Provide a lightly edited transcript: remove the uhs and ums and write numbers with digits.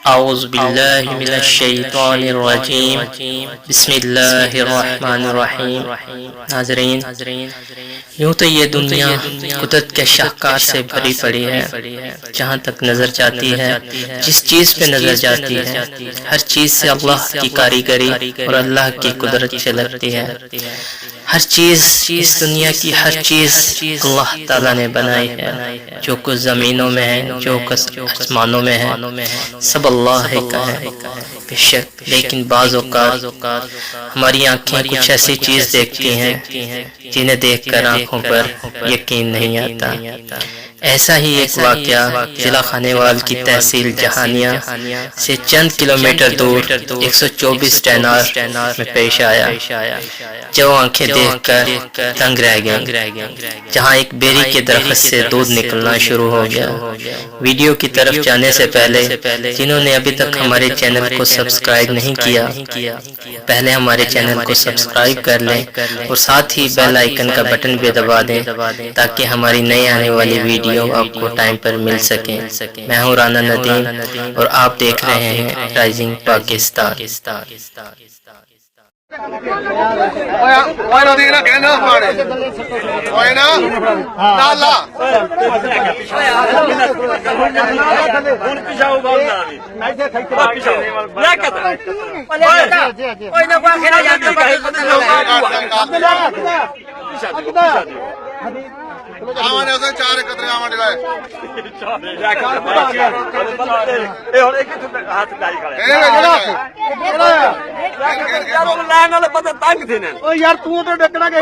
اعوذ باللہ من الشیطان الرجیم بسم اللہ الرحمن الرحیم۔ ناظرین، یوں تو یہ دنیا قدرت کے شاہکار سے بھری پڑی ہے۔ جہاں تک نظر جاتی ہے، جس چیز پہ نظر جاتی ہے، ہر چیز سے اللہ کی کاریگری اور اللہ کی قدرت جھلکتی ہے۔ ہر چیز، اس دنیا کی ہر چیز اللہ تعالیٰ نے بنائی ہے۔ جو کچھ زمینوں میں ہے، جو کچھ آسمانوں میں ہے، سب اللہ کا ہے بے شک۔ لیکن بعض اوقات ہماری آنکھیں کچھ ایسی چیز دیکھتی ہیں جنہیں دیکھ کر آنکھوں پر یقین نہیں آتا۔ ایسا ہی ایک واقعہ ضلع خانیوال کی تحصیل جہانیہ سے چند کلومیٹر دور 124 ٹینار میں پیش آیا، جو آنکھیں دیکھ کر تنگ رہ گئیں۔ جہاں ایک بیری کے درخت سے دودھ نکلنا شروع ہو گیا۔ ویڈیو کی طرف جانے سے پہلے جنہوں نے ابھی تک ہمارے چینل کو سبسکرائب نہیں کیا، پہلے ہمارے چینل کو سبسکرائب کر لیں اور ساتھ ہی بیل آئیکن کا بٹن بھی دبا دیں تاکہ ہماری نئی آنے والی ویڈیو آپ کو ٹائم پر مل سکیں۔ میں ہوں رانا ندیم اور آپ دیکھ رہے ہیں رائزنگ پاکستان۔ یار تو ڈکنا کہ